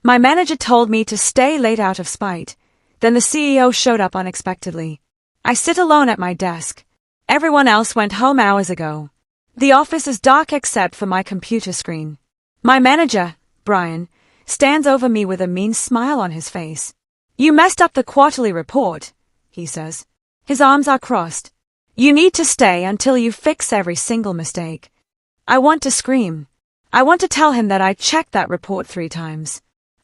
My manager told me to stay late out of spite. Then the CEO showed up unexpectedly. I sit alone at my desk. Everyone else went home hours ago. The office is dark except for my computer screen. My manager, Brian, stands over me with a mean smile on his face. You messed up the quarterly report, he says. His arms are crossed. You need to stay until you fix every single mistake. I want to scream. I want to tell him that I checked that report 3 times.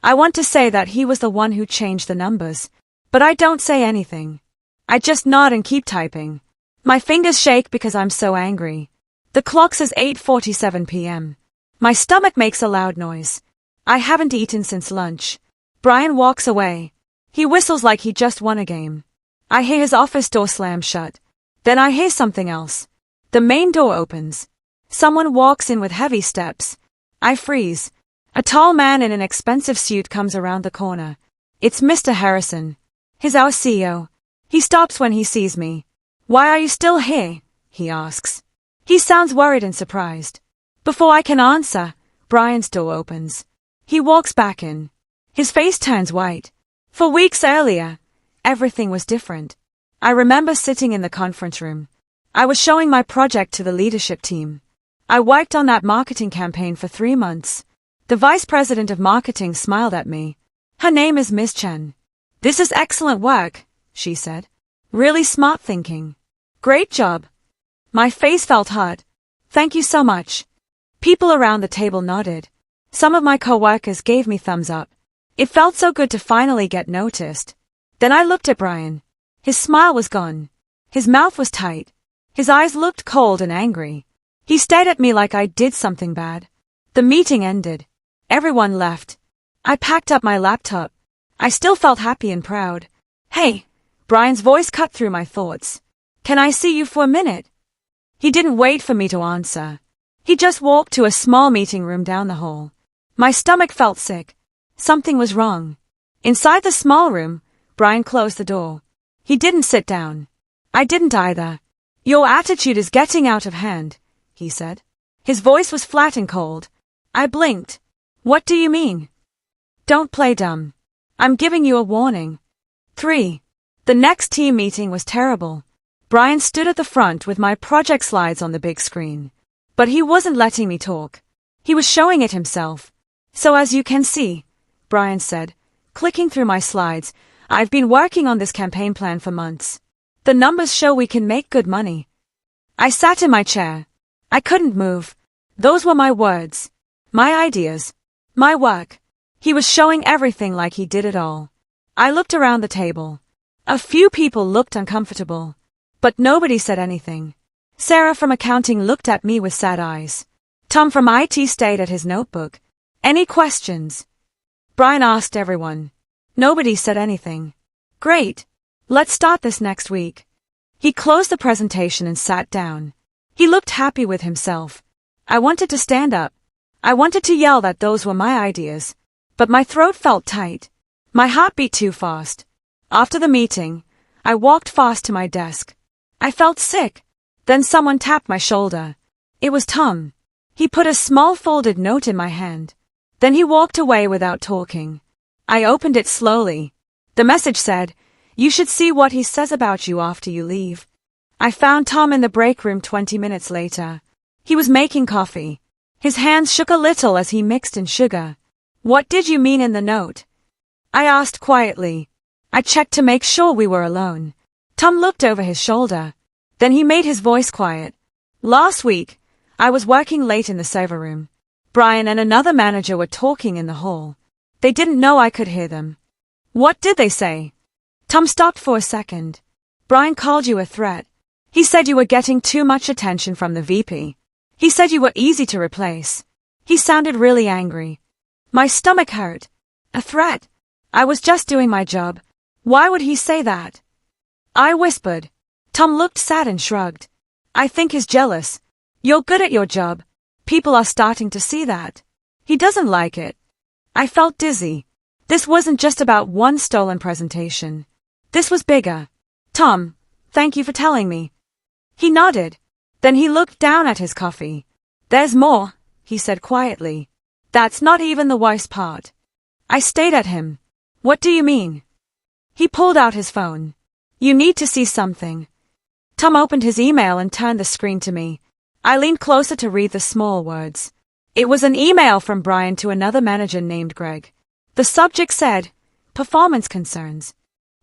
I want to say that he was the one who changed the numbers. But I don't say anything. I just nod and keep typing. My fingers shake because I'm so angry. The clock says 8:47 p.m. My stomach makes a loud noise. I haven't eaten since lunch. Brian walks away. He whistles like he just won a game. I hear his office door slam shut. Then I hear something else. The main door opens. Someone walks in with heavy steps. I freeze. A tall man in an expensive suit comes around the corner. It's Mr. Harrison. He's our CEO. He stops when he sees me. Why are you still here? He asks. He sounds worried and surprised. Before I can answer, Brian's door opens. He walks back in. His face turns white. For weeks earlier, everything was different. I remember sitting in the conference room. I was showing my project to the leadership team. I worked on that marketing campaign for 3 months. The vice president of marketing smiled at me. Her name is Ms. Chen. This is excellent work, she said. Really smart thinking. Great job. My face felt hot. Thank you so much. People around the table nodded. Some of my coworkers gave me thumbs up. It felt so good to finally get noticed. Then I looked at Brian. His smile was gone. His mouth was tight. His eyes looked cold and angry. He stared at me like I did something bad. The meeting ended. Everyone left. I packed up my laptop. I still felt happy and proud. Hey, Brian's voice cut through my thoughts. Can I see you for a minute? He didn't wait for me to answer. He just walked to a small meeting room down the hall. My stomach felt sick. Something was wrong. Inside the small room, Brian closed the door. He didn't sit down. I didn't either. Your attitude is getting out of hand, he said. His voice was flat and cold. I blinked. What do you mean? Don't play dumb. I'm giving you a warning. 3. The next team meeting was terrible. Brian stood at the front with my project slides on the big screen. But he wasn't letting me talk. He was showing it himself. So as you can see, Brian said, clicking through my slides, I've been working on this campaign plan for months. The numbers show we can make good money. I sat in my chair. I couldn't move. Those were my words. My ideas. My work. He was showing everything like he did it all. I looked around the table. A few people looked uncomfortable. But nobody said anything. Sarah from accounting looked at me with sad eyes. Tom from IT stayed at his notebook. Any questions? Brian asked everyone. Nobody said anything. Great. Let's start this next week. He closed the presentation and sat down. He looked happy with himself. I wanted to stand up. I wanted to yell that those were my ideas. But my throat felt tight. My heart beat too fast. After the meeting, I walked fast to my desk. I felt sick. Then someone tapped my shoulder. It was Tom. He put a small folded note in my hand. Then he walked away without talking. I opened it slowly. The message said, "You should see what he says about you after you leave." I found Tom in the break room 20 minutes later. He was making coffee. His hands shook a little as he mixed in sugar. What did you mean in the note? I asked quietly. I checked to make sure we were alone. Tom looked over his shoulder. Then he made his voice quiet. Last week, I was working late in the server room. Brian and another manager were talking in the hall. They didn't know I could hear them. What did they say? Tom stopped for a second. Brian called you a threat. He said you were getting too much attention from the VP. He said you were easy to replace. He sounded really angry. My stomach hurt. A threat? I was just doing my job. Why would he say that? I whispered. Tom looked sad and shrugged. I think he's jealous. You're good at your job. People are starting to see that. He doesn't like it. I felt dizzy. This wasn't just about one stolen presentation. This was bigger. Tom, thank you for telling me. He nodded. Then he looked down at his coffee. There's more, he said quietly. That's not even the worst part. I stared at him. What do you mean? He pulled out his phone. You need to see something. Tom opened his email and turned the screen to me. I leaned closer to read the small words. It was an email from Brian to another manager named Greg. The subject said, performance concerns.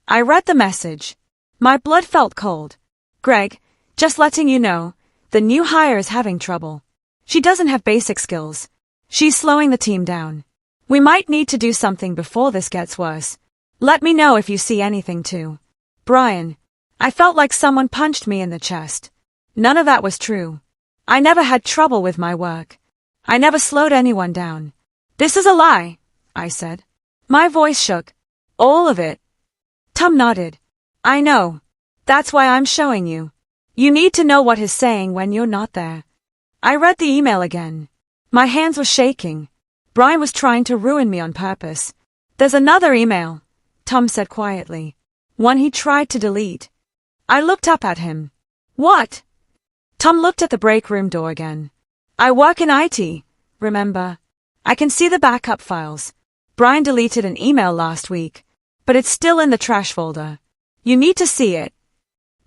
I read the message. My blood felt cold. Greg, just letting you know, the new hire is having trouble. She doesn't have basic skills. She's slowing the team down. We might need to do something before this gets worse. Let me know if you see anything too. Brian. I felt like someone punched me in the chest. None of that was true. I never had trouble with my work. I never slowed anyone down. This is a lie, I said. My voice shook. All of it. Tom nodded. I know. That's why I'm showing you. You need to know what he's saying when you're not there. I read the email again. My hands were shaking. Brian was trying to ruin me on purpose. There's another email, Tom said quietly. One he tried to delete. I looked up at him. What? Tom looked at the break room door again. I work in IT, remember? I can see the backup files. Brian deleted an email last week, but it's still in the trash folder. You need to see it.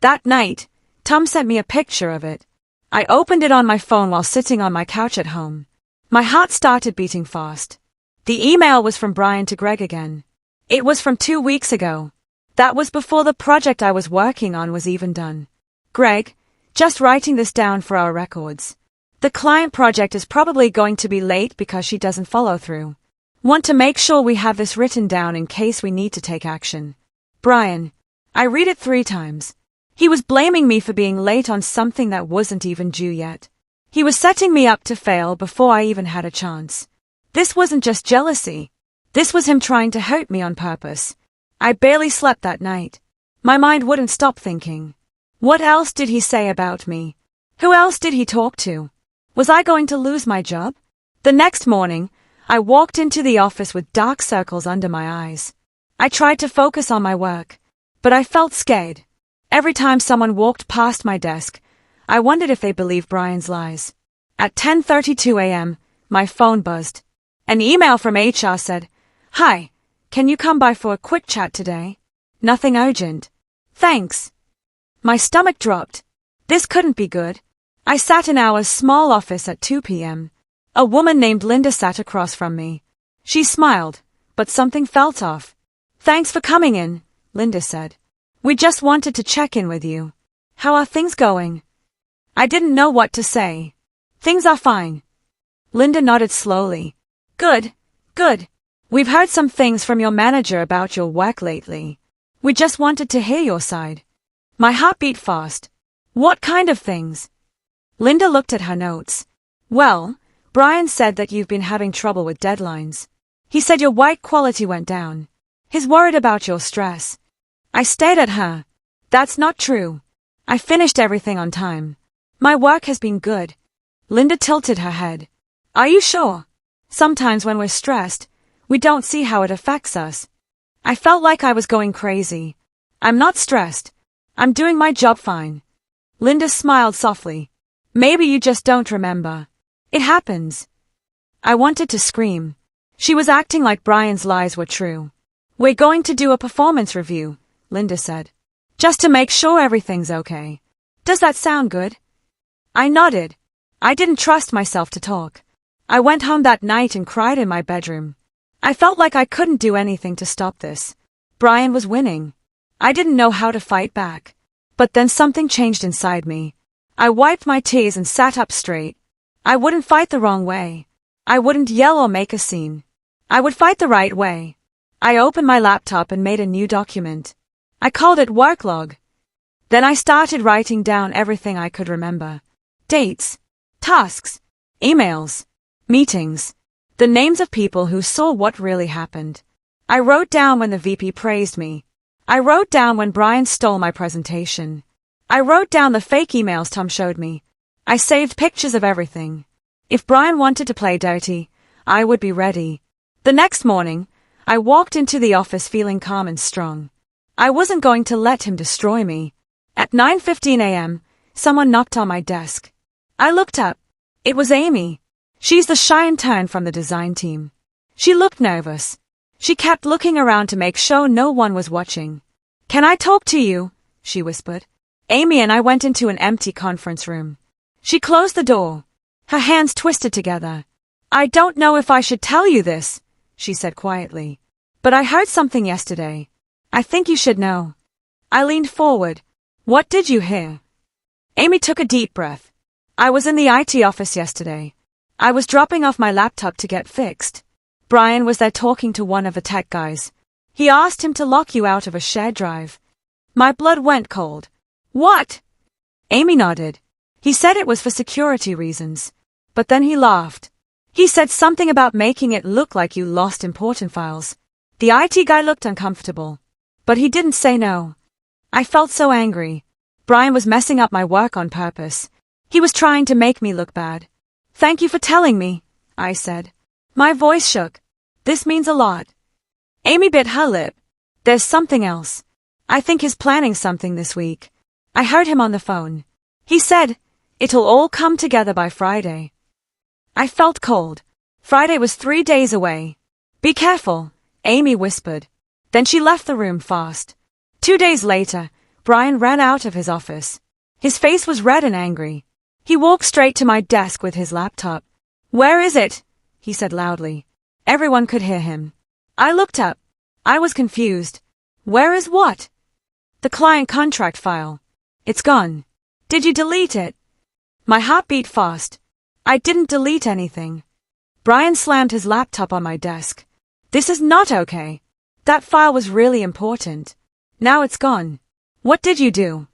That night, Tom sent me a picture of it. I opened it on my phone while sitting on my couch at home. My heart started beating fast. The email was from Brian to Greg again. It was from 2 weeks ago. That was before the project I was working on was even done. Greg, just writing this down for our records. The client project is probably going to be late because she doesn't follow through. Want to make sure we have this written down in case we need to take action. Brian. I read it 3 times. He was blaming me for being late on something that wasn't even due yet. He was setting me up to fail before I even had a chance. This wasn't just jealousy. This was him trying to hurt me on purpose. I barely slept that night. My mind wouldn't stop thinking. What else did he say about me? Who else did he talk to? Was I going to lose my job? The next morning, I walked into the office with dark circles under my eyes. I tried to focus on my work, but I felt scared. Every time someone walked past my desk, I wondered if they believed Brian's lies. At 10:32 a.m., my phone buzzed. An email from HR said, Hi, can you come by for a quick chat today? Nothing urgent. Thanks. My stomach dropped. This couldn't be good. I sat in our small office at 2 p.m. A woman named Linda sat across from me. She smiled, but something felt off. Thanks for coming in, Linda said. We just wanted to check in with you. How are things going? I didn't know what to say. Things are fine. Linda nodded slowly. Good, good. We've heard some things from your manager about your work lately. We just wanted to hear your side. My heart beat fast. What kind of things? Linda looked at her notes. Well, Brian said that you've been having trouble with deadlines. He said your work quality went down. He's worried about your stress. I stared at her. That's not true. I finished everything on time. My work has been good. Linda tilted her head. Are you sure? Sometimes when we're stressed, we don't see how it affects us. I felt like I was going crazy. I'm not stressed. I'm doing my job fine. Linda smiled softly. Maybe you just don't remember. It happens. I wanted to scream. She was acting like Brian's lies were true. We're going to do a performance review, Linda said. Just to make sure everything's okay. Does that sound good? I nodded. I didn't trust myself to talk. I went home that night and cried in my bedroom. I felt like I couldn't do anything to stop this. Brian was winning. I didn't know how to fight back. But then something changed inside me. I wiped my tears and sat up straight. I wouldn't fight the wrong way. I wouldn't yell or make a scene. I would fight the right way. I opened my laptop and made a new document. I called it Work Log. Then I started writing down everything I could remember. Dates, tasks, emails, meetings, the names of people who saw what really happened. I wrote down when the VP praised me. I wrote down when Brian stole my presentation. I wrote down the fake emails Tom showed me. I saved pictures of everything. If Brian wanted to play dirty, I would be ready. The next morning, I walked into the office feeling calm and strong. I wasn't going to let him destroy me. At 9:15 a.m., someone knocked on my desk. I looked up. It was Amy. She's the shy intern from the design team. She looked nervous. She kept looking around to make sure no one was watching. "Can I talk to you?" she whispered. Amy and I went into an empty conference room. She closed the door. Her hands twisted together. "I don't know if I should tell you this," she said quietly. "But I heard something yesterday. I think you should know." I leaned forward. "What did you hear?" Amy took a deep breath. "I was in the IT office yesterday. I was dropping off my laptop to get fixed. Brian was there talking to one of the tech guys. He asked him to lock you out of a shared drive." My blood went cold. "What?" Amy nodded. "He said it was for security reasons. But then he laughed. He said something about making it look like you lost important files." The IT guy looked uncomfortable. But he didn't say no. I felt so angry. Brian was messing up my work on purpose. He was trying to make me look bad. "Thank you for telling me," I said. My voice shook. "This means a lot." Amy bit her lip. "There's something else. I think he's planning something this week." I heard him on the phone. He said, "It'll all come together by Friday." I felt cold. Friday was 3 days away. "Be careful," Amy whispered. Then she left the room fast. 2 days later, Brian ran out of his office. His face was red and angry. He walked straight to my desk with his laptop. "Where is it?" he said loudly. Everyone could hear him. I looked up. I was confused. "Where is what?" "The client contract file. It's gone." "Did you delete it?" My heart beat fast. I didn't delete anything. Brian slammed his laptop on my desk. "This is not okay. That file was really important. Now it's gone. What did you do?"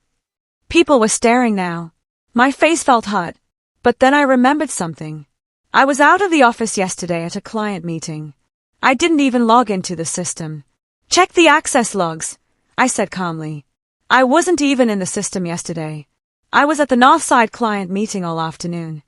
People were staring now. My face felt hot. But then I remembered something. I was out of the office yesterday at a client meeting. I didn't even log into the system. "Check the access logs," I said calmly. I wasn't even in the system yesterday. I was at the Northside client meeting all afternoon.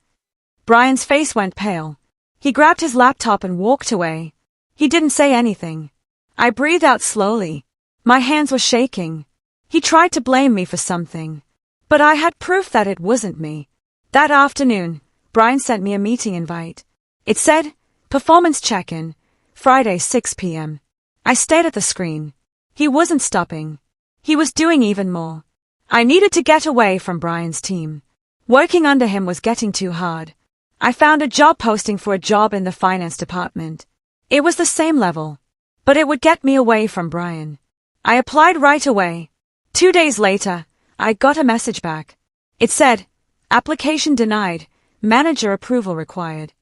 Brian's face went pale. He grabbed his laptop and walked away. He didn't say anything. I breathed out slowly. My hands were shaking. He tried to blame me for something. But I had proof that it wasn't me. That afternoon, Brian sent me a meeting invite. It said, "Performance check-in, Friday 6 p.m. I stared at the screen. He wasn't stopping. He was doing even more. I needed to get away from Brian's team. Working under him was getting too hard. I found a job posting for a job in the finance department. It was the same level, but it would get me away from Brian. I applied right away. 2 days later, I got a message back. It said, "Application denied, manager approval required."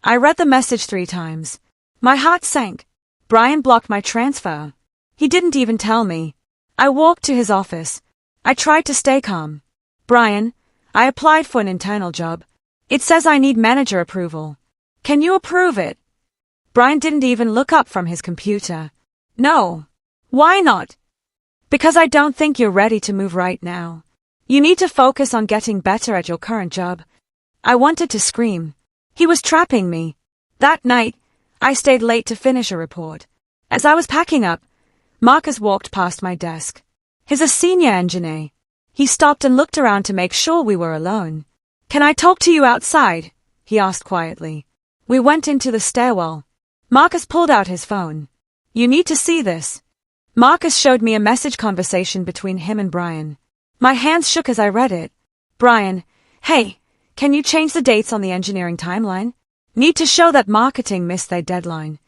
I read the message 3 times. My heart sank. Brian blocked my transfer. He didn't even tell me. I walked to his office. I tried to stay calm. "Brian, I applied for an internal job. It says I need manager approval. Can you approve it?" Brian didn't even look up from his computer. "No." "Why not?" "Because I don't think you're ready to move right now. You need to focus on getting better at your current job." I wanted to scream. He was trapping me. That night, I stayed late to finish a report. As I was packing up, Marcus walked past my desk. He's a senior engineer. He stopped and looked around to make sure we were alone. "Can I talk to you outside?" he asked quietly. We went into the stairwell. Marcus pulled out his phone. "You need to see this." Marcus showed me a message conversation between him and Brian. My hands shook as I read it. "Brian, hey, can you change the dates on the engineering timeline? Need to show that marketing missed their deadline."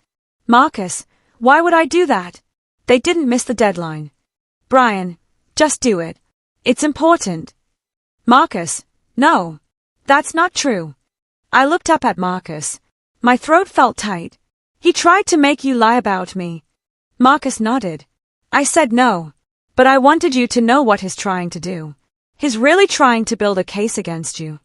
"Marcus, why would I do that? They didn't miss the deadline." "Brian, just do it. It's important." "Marcus, no. That's not true." I looked up at Marcus. My throat felt tight. "He tried to make you lie about me." Marcus nodded. I said no. But I wanted you to know what he's trying to do. He's really trying to build a case against you.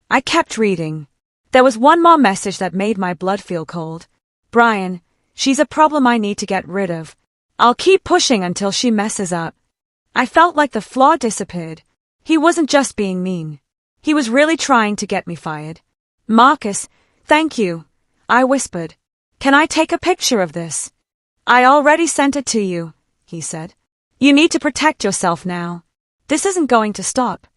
I kept reading. There was one more message that made my blood feel cold. "Brian, she's a problem I need to get rid of. I'll keep pushing until she messes up." I felt like the flaw disappeared. He wasn't just being mean. He was really trying to get me fired. "Marcus, thank you," I whispered. "Can I take a picture of this?" "I already sent it to you," he said. "You need to protect yourself now. This isn't going to stop."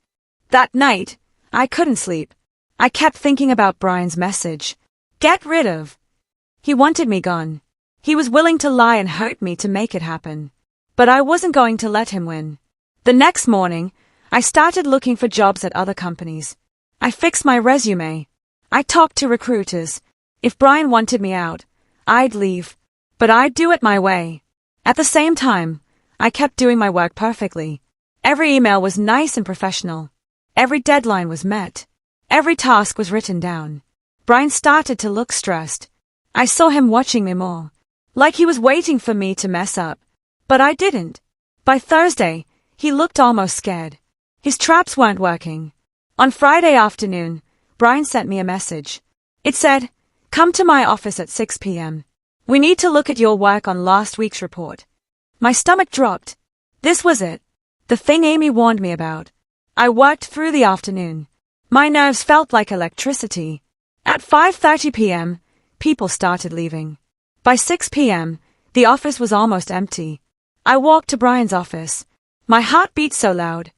That night, I couldn't sleep. I kept thinking about Brian's message. Get rid of. He wanted me gone. He was willing to lie and hurt me to make it happen. But I wasn't going to let him win. The next morning, I started looking for jobs at other companies. I fixed my resume. I talked to recruiters. If Brian wanted me out, I'd leave. But I'd do it my way. At the same time, I kept doing my work perfectly. Every email was nice and professional. Every deadline was met. Every task was written down. Brian started to look stressed. I saw him watching me more. Like he was waiting for me to mess up. But I didn't. By Thursday, he looked almost scared. His traps weren't working. On Friday afternoon, Brian sent me a message. It said, "Come to my office at 6 p.m. We need to look at your work on last week's report." My stomach dropped. This was it. The thing Amy warned me about. I worked through the afternoon. My nerves felt like electricity. At 5:30 p.m., people started leaving. By 6 p.m., the office was almost empty. I walked to Brian's office. My heart beat so loud.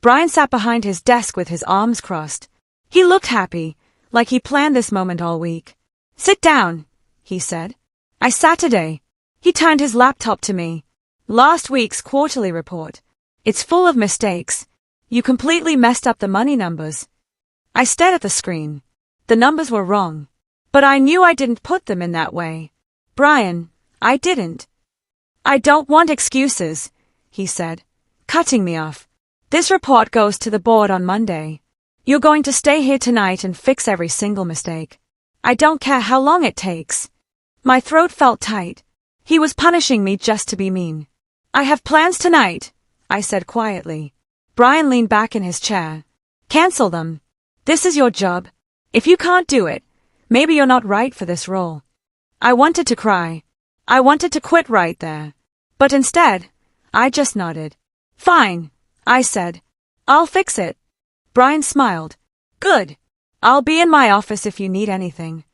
Brian sat behind his desk with his arms crossed. He looked happy, like he planned this moment all week. "Sit down," he said. I sat today. He turned his laptop to me. "Last week's quarterly report. It's full of mistakes. You completely messed up the money numbers." I stared at the screen. The numbers were wrong. But I knew I didn't put them in that way. "Brian, I didn't." "I don't want excuses," he said, cutting me off. "This report goes to the board on Monday. You're going to stay here tonight and fix every single mistake. I don't care how long it takes." My throat felt tight. He was punishing me just to be mean. "I have plans tonight," I said quietly. Brian leaned back in his chair. "Cancel them. This is your job. If you can't do it, maybe you're not right for this role." I wanted to cry. I wanted to quit right there. But instead, I just nodded. "Fine," I said. "I'll fix it." Brian smiled. "Good. I'll be in my office if you need anything."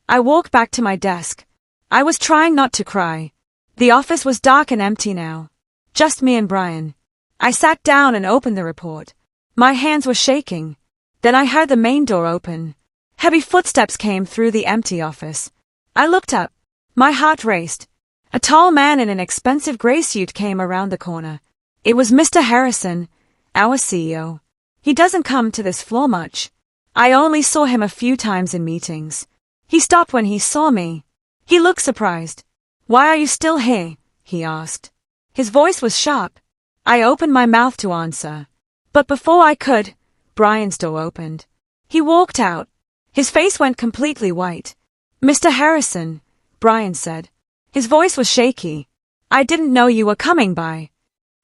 I walked back to my desk. I was trying not to cry. The office was dark and empty now. Just me and Brian. I sat down and opened the report. My hands were shaking. Then I heard the main door open. Heavy footsteps came through the empty office. I looked up. My heart raced. A tall man in an expensive gray suit came around the corner. It was Mr. Harrison, our CEO. He doesn't come to this floor much. I only saw him a few times in meetings. He stopped when he saw me. He looked surprised. "Why are you still here?" he asked. His voice was sharp. I opened my mouth to answer. But before I could, Brian's door opened. He walked out. His face went completely white. "Mr. Harrison," Brian said. His voice was shaky. "I didn't know you were coming by."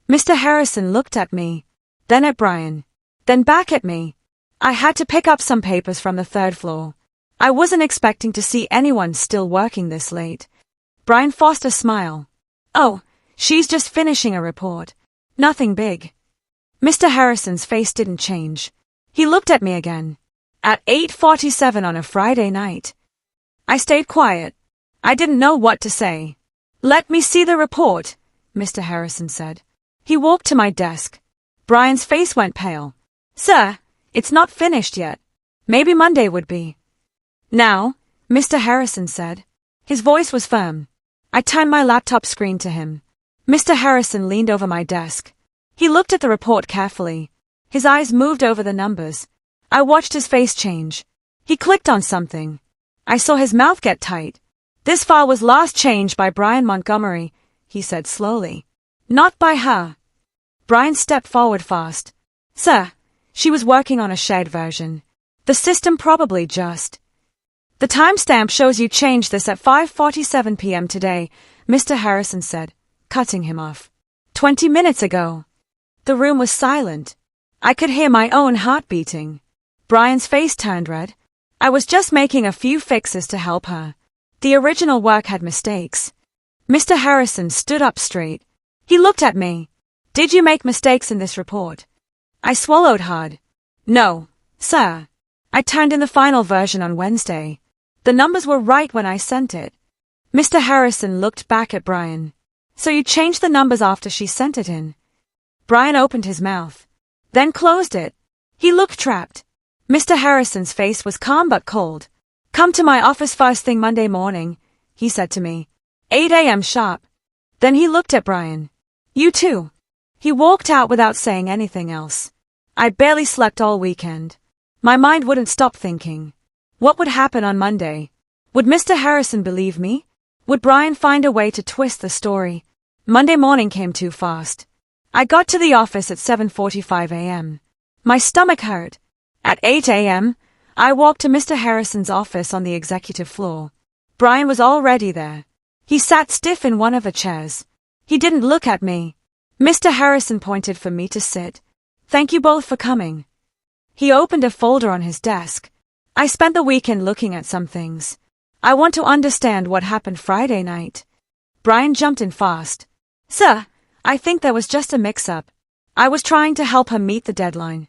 Mr. Harrison looked at me, then at Brian, then back at me. I had to pick up some papers from the third floor. I wasn't expecting to see anyone still working this late. Brian forced a smile. "Oh, she's just finishing a report. Nothing big." Mr. Harrison's face didn't change. He looked at me again. At 8:47 on a Friday night. I stayed quiet. I didn't know what to say. "Let me see the report," Mr. Harrison said. He walked to my desk. Brian's face went pale. "Sir, it's not finished yet. Maybe Monday would be." "Now," Mr. Harrison said. His voice was firm. I turned my laptop screen to him. Mr. Harrison leaned over my desk. He looked at the report carefully. His eyes moved over the numbers. I watched his face change. He clicked on something. I saw his mouth get tight. "This file was last changed by Brian Montgomery," he said slowly. "Not by her." Brian stepped forward fast. "Sir, she was working on a shared version. The system probably just..." "The timestamp shows you changed this at 5:47 p.m. today," Mr. Harrison said, cutting him off. 20 minutes ago." The room was silent. I could hear my own heart beating. Brian's face turned red. I was just making a few fixes to help her. The original work had mistakes. Mr. Harrison stood up straight. He looked at me. "Did you make mistakes in this report?" I swallowed hard. "No, sir. I turned in the final version on Wednesday. The numbers were right when I sent it." Mr. Harrison looked back at Brian. "So you changed the numbers after she sent it in?" Brian opened his mouth, then closed it. He looked trapped. Mr. Harrison's face was calm but cold. "Come to my office first thing Monday morning," he said to me. 8 a.m. sharp. Then he looked at Brian. You too. He walked out without saying anything else. I barely slept all weekend. My mind wouldn't stop thinking. What would happen on Monday? Would Mr. Harrison believe me? Would Brian find a way to twist the story? Monday morning came too fast. I got to the office at 7:45 a.m. My stomach hurt. At 8 a.m., I walked to Mr. Harrison's office on the executive floor. Brian was already there. He sat stiff in one of the chairs. He didn't look at me. Mr. Harrison pointed for me to sit. Thank you both for coming. He opened a folder on his desk. I spent the weekend looking at some things. I want to understand what happened Friday night. Brian jumped in fast. Sir, I think there was just a mix-up. I was trying to help her meet the deadline.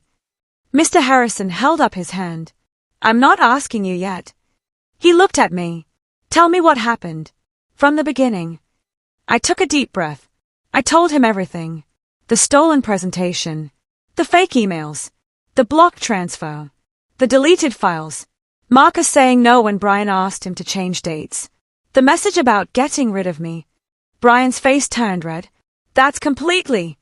Mr. Harrison held up his hand. I'm not asking you yet. He looked at me. Tell me what happened. From the beginning. I took a deep breath. I told him everything. The stolen presentation. The fake emails. The block transfer. The deleted files. Marcus saying no when Brian asked him to change dates. The message about getting rid of me. Brian's face turned red. That's completely.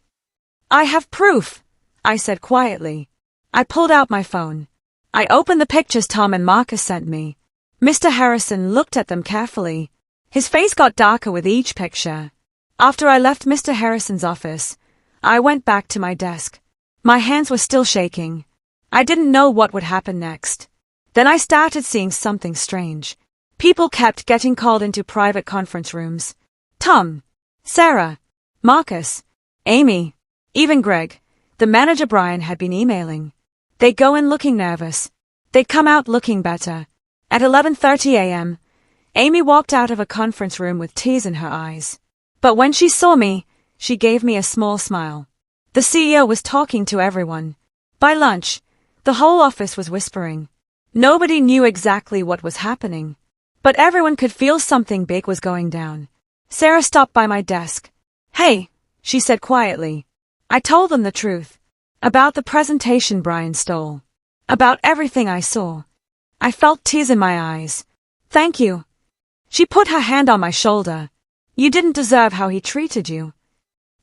I have proof, I said quietly. I pulled out my phone. I opened the pictures Tom and Marcus sent me. Mr. Harrison looked at them carefully. His face got darker with each picture. After I left Mr. Harrison's office, I went back to my desk. My hands were still shaking. I didn't know what would happen next. Then I started seeing something strange. People kept getting called into private conference rooms. Tom, Sarah, Marcus, Amy, even Greg, the manager Brian had been emailing. They'd go in looking nervous. They'd come out looking better. At 11:30 a.m., Amy walked out of a conference room with tears in her eyes. But when she saw me, she gave me a small smile. The CEO was talking to everyone. By lunch, the whole office was whispering. Nobody knew exactly what was happening, but everyone could feel something big was going down. Sarah stopped by my desk. Hey, she said quietly. I told them the truth. About the presentation Brian stole. About everything I saw. I felt tears in my eyes. Thank you. She put her hand on my shoulder. You didn't deserve how he treated you.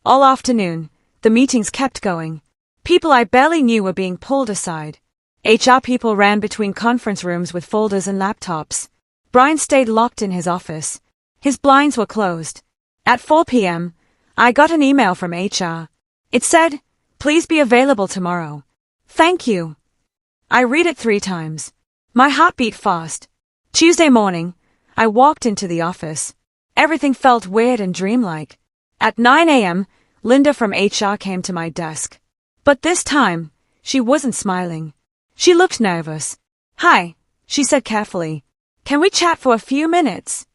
All afternoon, the meetings kept going. People I barely knew were being pulled aside. HR people ran between conference rooms with folders and laptops. Brian stayed locked in his office. His blinds were closed. At 4 p.m., I got an email from HR. It said, please be available tomorrow. Thank you. I read it 3 times. My heart beat fast. Tuesday morning, I walked into the office. Everything felt weird and dreamlike. At 9 a.m., Linda from HR came to my desk. But this time, she wasn't smiling. She looked nervous. Hi, she said carefully. Can we chat for a few minutes?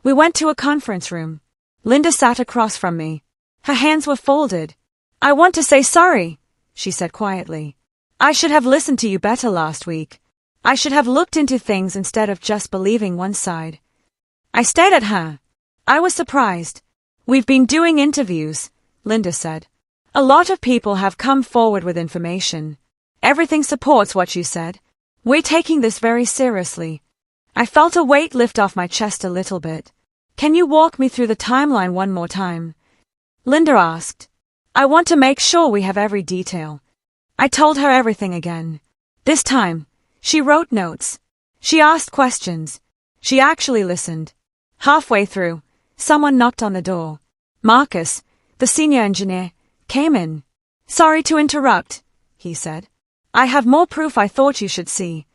We went to a conference room. Linda sat across from me. Her hands were folded. I want to say sorry, she said quietly. I should have listened to you better last week. I should have looked into things instead of just believing one side. I stared at her. I was surprised. We've been doing interviews, Linda said. A lot of people have come forward with information. Everything supports what you said. We're taking this very seriously. I felt a weight lift off my chest a little bit. Can you walk me through the timeline one more time? Linda asked. I want to make sure we have every detail. I told her everything again. This time, she wrote notes. She asked questions. She actually listened. Halfway through, someone knocked on the door. Marcus, the senior engineer, came in. Sorry to interrupt, he said. I have more proof I thought you should see.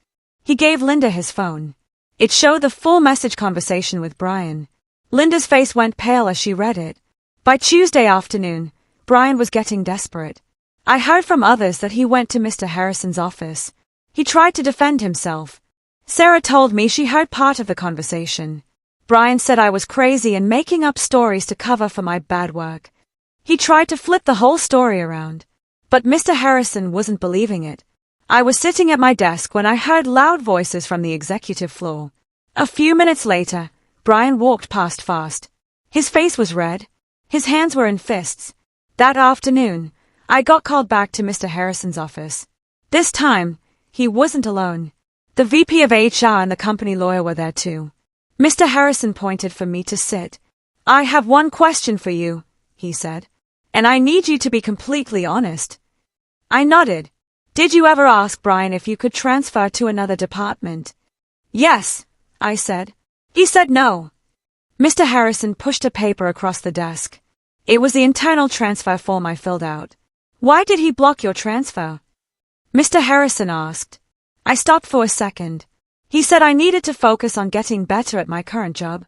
He gave Linda his phone. It showed the full message conversation with Brian. Linda's face went pale as she read it. By Tuesday afternoon, Brian was getting desperate. I heard from others that he went to Mr. Harrison's office. He tried to defend himself. Sarah told me she heard part of the conversation. Brian said I was crazy and making up stories to cover for my bad work. He tried to flip the whole story around. But Mr. Harrison wasn't believing it. I was sitting at my desk when I heard loud voices from the executive floor. A few minutes later, Brian walked past fast. His face was red. His hands were in fists. That afternoon, I got called back to Mr. Harrison's office. This time, he wasn't alone. The VP of HR and the company lawyer were there too. Mr. Harrison pointed for me to sit. I have one question for you, he said. And I need you to be completely honest. I nodded. Did you ever ask Brian if you could transfer to another department? Yes, I said. He said no. Mr. Harrison pushed a paper across the desk. It was the internal transfer form I filled out. Why did he block your transfer? Mr. Harrison asked. I stopped for a second. He said I needed to focus on getting better at my current job.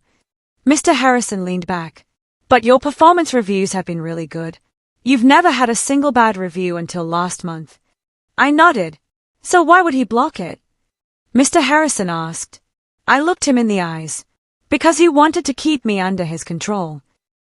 Mr. Harrison leaned back. But your performance reviews have been really good. You've never had a single bad review until last month. I nodded. So why would he block it? Mr. Harrison asked. I looked him in the eyes. Because he wanted to keep me under his control.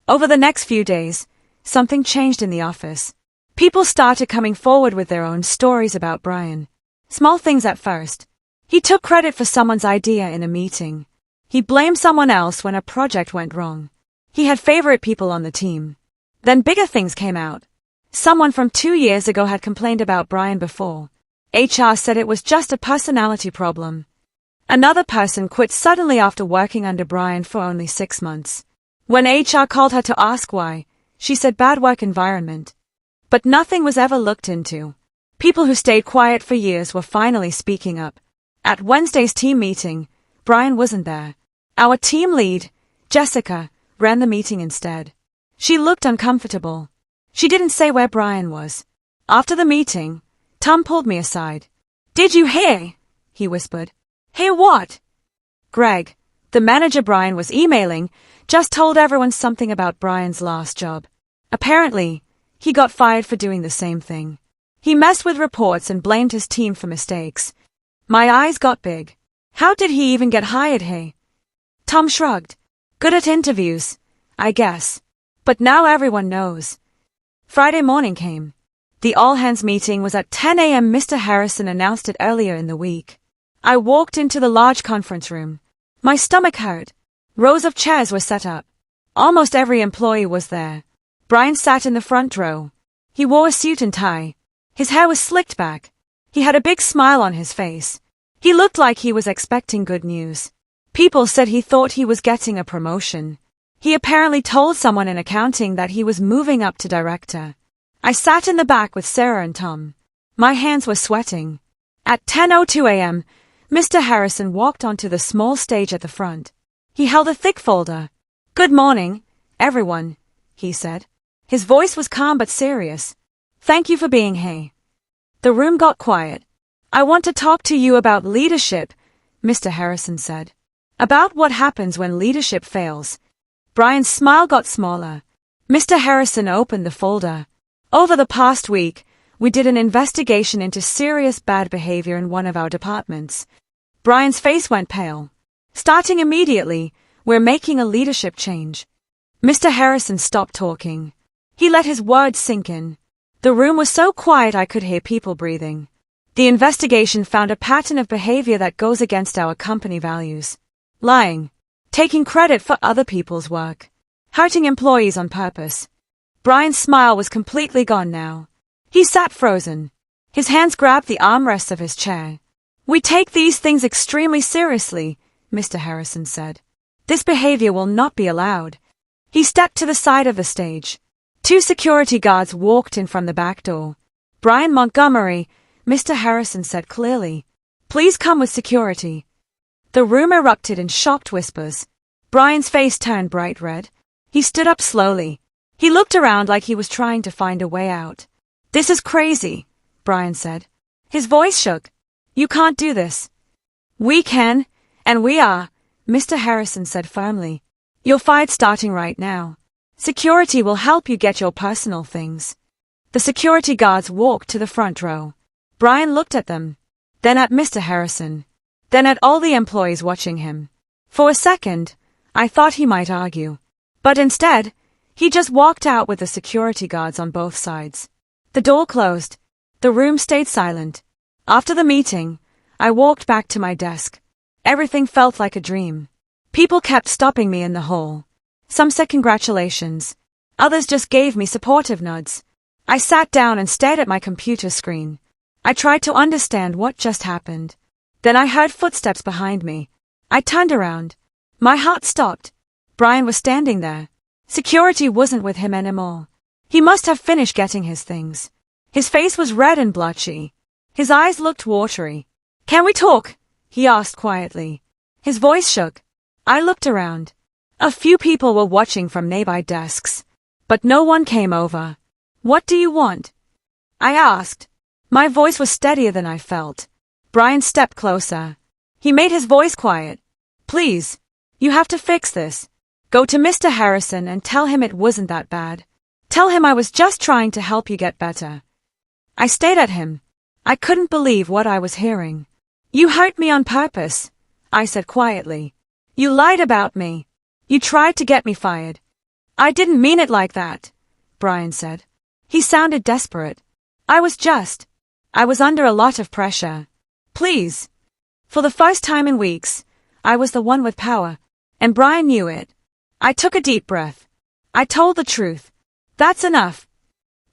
Over the next few days, something changed in the office. People started coming forward with their own stories about Brian. Small things at first. He took credit for someone's idea in a meeting. He blamed someone else when a project went wrong. He had favorite people on the team. Then bigger things came out. Someone from 2 years ago had complained about Brian before. HR said it was just a personality problem. Another person quit suddenly after working under Brian for only 6 months. When HR called her to ask why, she said bad work environment. But nothing was ever looked into. People who stayed quiet for years were finally speaking up. At Wednesday's team meeting, Brian wasn't there. Our team lead, Jessica, ran the meeting instead. She looked uncomfortable. She didn't say where Brian was. After the meeting, Tom pulled me aside. Did you hear? He whispered. Hear what? Greg, the manager Brian was emailing, just told everyone something about Brian's last job. Apparently, he got fired for doing the same thing. He messed with reports and blamed his team for mistakes. My eyes got big. How did he even get hired, hey? Tom shrugged. Good at interviews, I guess. But now everyone knows. Friday morning came. The all-hands meeting was at 10 a.m. Mr. Harrison announced it earlier in the week. I walked into the large conference room. My stomach hurt. Rows of chairs were set up. Almost every employee was there. Brian sat in the front row. He wore a suit and tie. His hair was slicked back. He had a big smile on his face. He looked like he was expecting good news. People said he thought he was getting a promotion. He apparently told someone in accounting that he was moving up to director. I sat in the back with Sarah and Tom. My hands were sweating. At 10:02 a.m., Mr. Harrison walked onto the small stage at the front. He held a thick folder. Good morning, everyone, he said. His voice was calm but serious. Thank you for being here. The room got quiet. I want to talk to you about leadership, Mr. Harrison said. About what happens when leadership fails. Brian's smile got smaller. Mr. Harrison opened the folder. Over the past week, we did an investigation into serious bad behavior in one of our departments. Brian's face went pale. Starting immediately, we're making a leadership change. Mr. Harrison stopped talking. He let his words sink in. The room was so quiet I could hear people breathing. The investigation found a pattern of behavior that goes against our company values. Lying. Taking credit for other people's work. Hurting employees on purpose. Brian's smile was completely gone now. He sat frozen. His hands grabbed the armrests of his chair. We take these things extremely seriously, Mr. Harrison said. This behavior will not be allowed. He stepped to the side of the stage. 2 security guards walked in from the back door. Brian Montgomery, Mr. Harrison said clearly. Please come with security. The room erupted in shocked whispers. Brian's face turned bright red. He stood up slowly. He looked around like he was trying to find a way out. This is crazy, Brian said. His voice shook. You can't do this. We can, and we are, Mr. Harrison said firmly. You're fired starting right now. Security will help you get your personal things. The security guards walked to the front row. Brian looked at them, then at Mr. Harrison, then at all the employees watching him. For a second, I thought he might argue. But instead, he just walked out with the security guards on both sides. The door closed. The room stayed silent. After the meeting, I walked back to my desk. Everything felt like a dream. People kept stopping me in the hall. Some said congratulations. Others just gave me supportive nods. I sat down and stared at my computer screen. I tried to understand what just happened. Then I heard footsteps behind me. I turned around. My heart stopped. Brian was standing there. Security wasn't with him anymore. He must have finished getting his things. His face was red and blotchy. His eyes looked watery. "Can we talk?" he asked quietly. His voice shook. I looked around. A few people were watching from nearby desks, but no one came over. "What do you want?" I asked. My voice was steadier than I felt. Brian stepped closer. He made his voice quiet. "Please, you have to fix this. Go to Mr. Harrison and tell him it wasn't that bad. Tell him I was just trying to help you get better." I stared at him. I couldn't believe what I was hearing. "You hurt me on purpose," I said quietly. "You lied about me. You tried to get me fired." "I didn't mean it like that," Brian said. He sounded desperate. I was under a lot of pressure. "Please." For the first time in weeks, I was the one with power, and Brian knew it. I took a deep breath. I told the truth. "That's enough."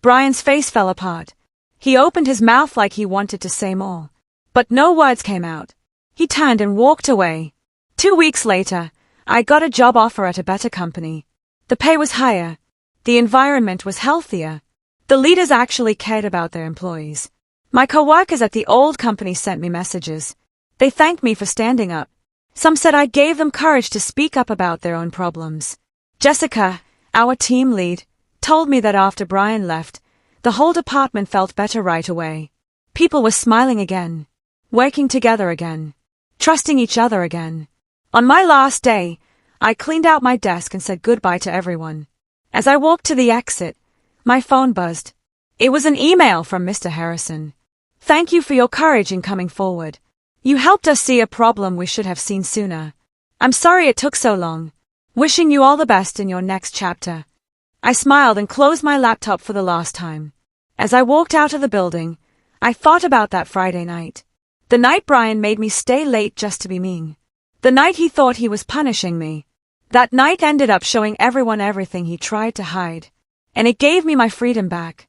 Brian's face fell apart. He opened his mouth like he wanted to say more, but no words came out. He turned and walked away. 2 weeks later, I got a job offer at a better company. The pay was higher. The environment was healthier. The leaders actually cared about their employees. My coworkers at the old company sent me messages. They thanked me for standing up. Some said I gave them courage to speak up about their own problems. Jessica, our team lead, told me that after Brian left, the whole department felt better right away. People were smiling again, working together again, trusting each other again. On my last day, I cleaned out my desk and said goodbye to everyone. As I walked to the exit, my phone buzzed. It was an email from Mr. Harrison. "Thank you for your courage in coming forward. You helped us see a problem we should have seen sooner. I'm sorry it took so long. Wishing you all the best in your next chapter." I smiled and closed my laptop for the last time. As I walked out of the building, I thought about that Friday night. The night Brian made me stay late just to be mean. The night he thought he was punishing me. That night ended up showing everyone everything he tried to hide. And it gave me my freedom back.